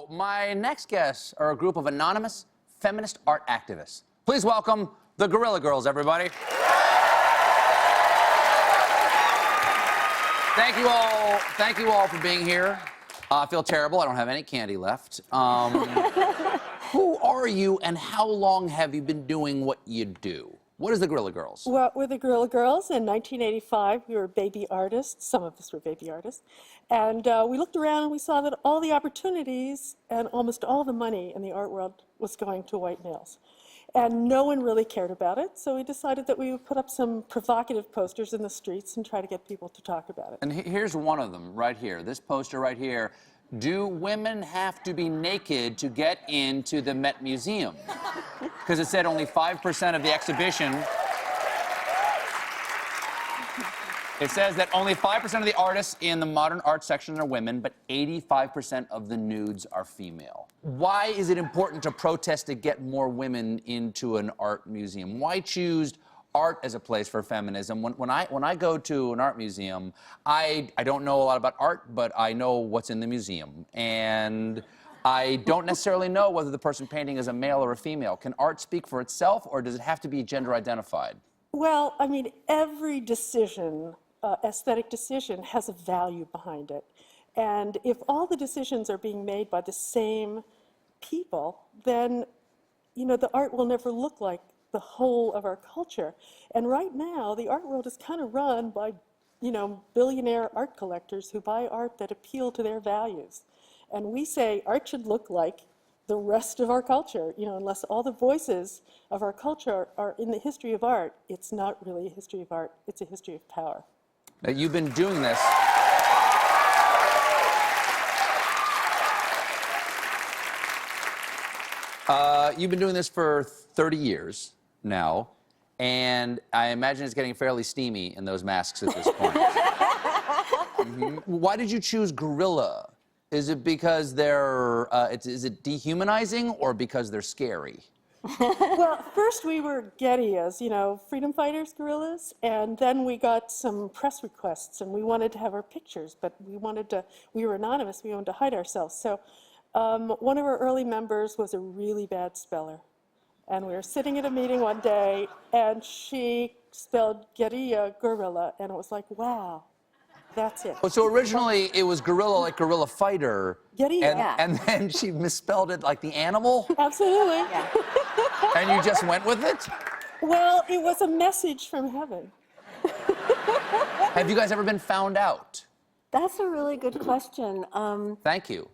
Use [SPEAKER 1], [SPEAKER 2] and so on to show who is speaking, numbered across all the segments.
[SPEAKER 1] my next guests are a group of anonymous feminist art activists. Please welcome the Guerrilla Girls, everybody. Thank you all for being here. I feel terrible. I don't have any candy left. Who are you and how long have you been doing what you do? What is the Guerrilla Girls?
[SPEAKER 2] Well, we're the Guerrilla Girls. In 1985, we were baby artists. Some of us were baby artists. And we looked around and we saw that all the opportunities and almost all the money in the art world was going to white males. And no one really cared about it, so we decided that we would put up some provocative posters in the streets and try to get people to talk about it.
[SPEAKER 1] And here's one of them right here, this poster right here. Do women have to be naked to get into the Met Museum? Because it said only 5% of the exhibition. It says that only 5% of the artists in the modern art section are women, but 85% of the nudes are female. Why is it important to protest to get more women into an art museum? Why choose art as a place for feminism? When I go to an art museum, I don't know a lot about art, but I know what's in the museum. And I don't necessarily know whether the person painting is a male or a female. Can art speak for itself, or does it have to be gender identified?
[SPEAKER 2] Well, I mean, every decision, aesthetic decision, has a value behind it. And if all the decisions are being made by the same people, then, you know, the art will never look like the whole of our culture. And right now, the art world is kind of run by, you know, billionaire art collectors who buy art that appeal to their values. And we say art should look like the rest of our culture. You know, unless all the voices of our culture are in the history of art, it's not really a history of art, it's a history of power.
[SPEAKER 1] Now, you've been doing this. You've been doing this for 30 years now, and I imagine it's getting fairly steamy in those masks at this point. Why did you choose gorilla? Is it because they're, is it dehumanizing, or because they're scary?
[SPEAKER 2] Well, first we were guerrillas, you know, freedom fighters, guerrillas, and then we got some press requests, and we wanted to have our pictures, but we were anonymous, we wanted to hide ourselves. So one of our early members was a really bad speller, and we were sitting at a meeting one day, and she spelled guerrilla, gorilla, and it was like, wow. That's it.
[SPEAKER 1] Oh, so originally it was gorilla, like gorilla fighter.
[SPEAKER 2] Guerrilla.
[SPEAKER 1] And then she misspelled it like the animal?
[SPEAKER 2] Absolutely. Yeah.
[SPEAKER 1] And you just went with it?
[SPEAKER 2] Well, it was a message from heaven.
[SPEAKER 1] Have you guys ever been found out?
[SPEAKER 3] That's a really good question.
[SPEAKER 1] Thank you.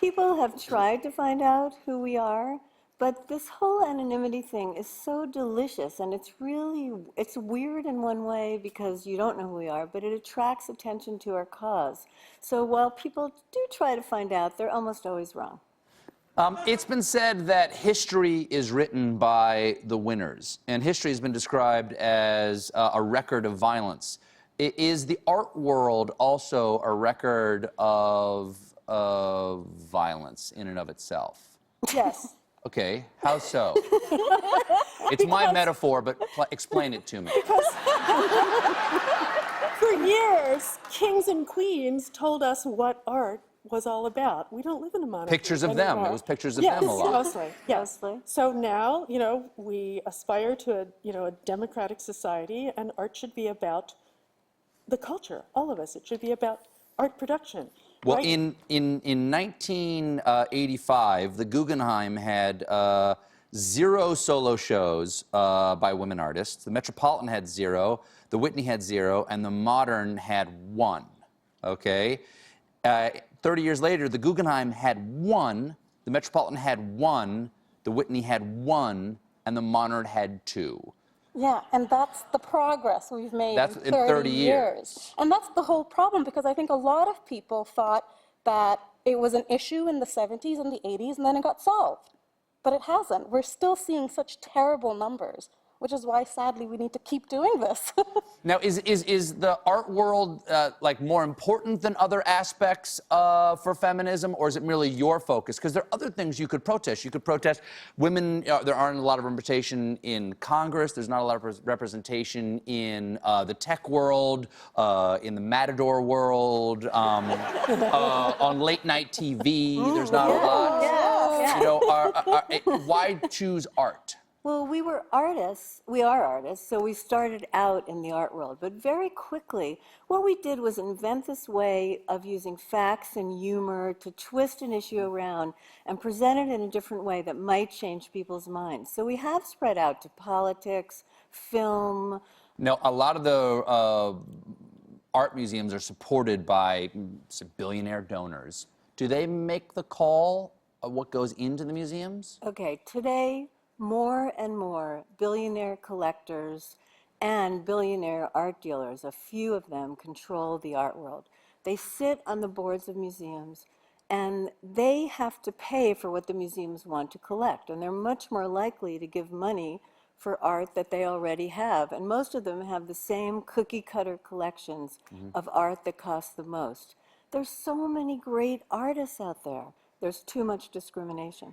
[SPEAKER 3] People have tried to find out who we are, but this whole anonymity thing is so delicious, and it's weird in one way because you don't know who we are, but it attracts attention to our cause. So while people do try to find out, they're almost always wrong.
[SPEAKER 1] It's been said that history is written by the winners, and history has been described as a record of violence. Is the art world also a record of violence in and of itself?
[SPEAKER 2] Yes.
[SPEAKER 1] Okay, how so? It's my metaphor, but explain it to me.
[SPEAKER 2] Because for years, kings and queens told us what art was all about. We don't live in a monarchy
[SPEAKER 1] Pictures of
[SPEAKER 2] anymore.
[SPEAKER 1] them. It was pictures of them a lot.
[SPEAKER 2] Mostly. Yes. So now, you know, we aspire to a democratic society, and art should be about the culture, all of us. It should be about art production.
[SPEAKER 1] Well,
[SPEAKER 2] right?
[SPEAKER 1] in 1985, the Guggenheim had 0 solo shows by women artists. The Metropolitan had 0, the Whitney had 0, and the Modern had 1. Okay? 30 years later, the Guggenheim had 1, the Metropolitan had 1, the Whitney had 1, and the Modern had 2.
[SPEAKER 4] Yeah, and that's the progress we've made
[SPEAKER 1] That's
[SPEAKER 4] in 30 years. And that's the whole problem, because I think a lot of people thought that it was an issue in the 70s and the 80s, and then it got solved. But it hasn't. We're still seeing such terrible numbers. which is why, sadly, we need to keep doing this.
[SPEAKER 1] Now, is the art world like more important than other aspects for feminism, or is it merely your focus? Because there are other things you could protest. You could protest women. There aren't a lot of representation in Congress. There's not a lot of representation in the tech world, in the Matador world, on late night TV. There's not a lot.
[SPEAKER 3] Yeah.
[SPEAKER 1] You know, why choose art?
[SPEAKER 3] Well, we are artists, so we started out in the art world. But very quickly, what we did was invent this way of using facts and humor to twist an issue around and present it in a different way that might change people's minds. So we have spread out to politics, film.
[SPEAKER 1] Now, a lot of the art museums are supported by billionaire donors. Do they make the call of what goes into the museums?
[SPEAKER 3] Okay, today, more and more billionaire collectors and billionaire art dealers, a few of them, control the art world. They sit on the boards of museums, and they have to pay for what the museums want to collect, and they're much more likely to give money for art that they already have. And most of them have the same cookie-cutter collections of art that cost the most. There's so many great artists out there. There's too much discrimination.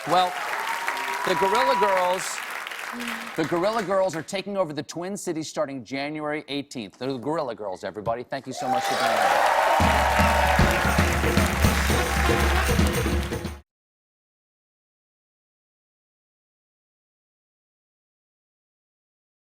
[SPEAKER 1] Well, the Guerrilla Girls are taking over the Twin Cities starting January 18th. They're the Guerrilla Girls, everybody. Thank you so much for being here.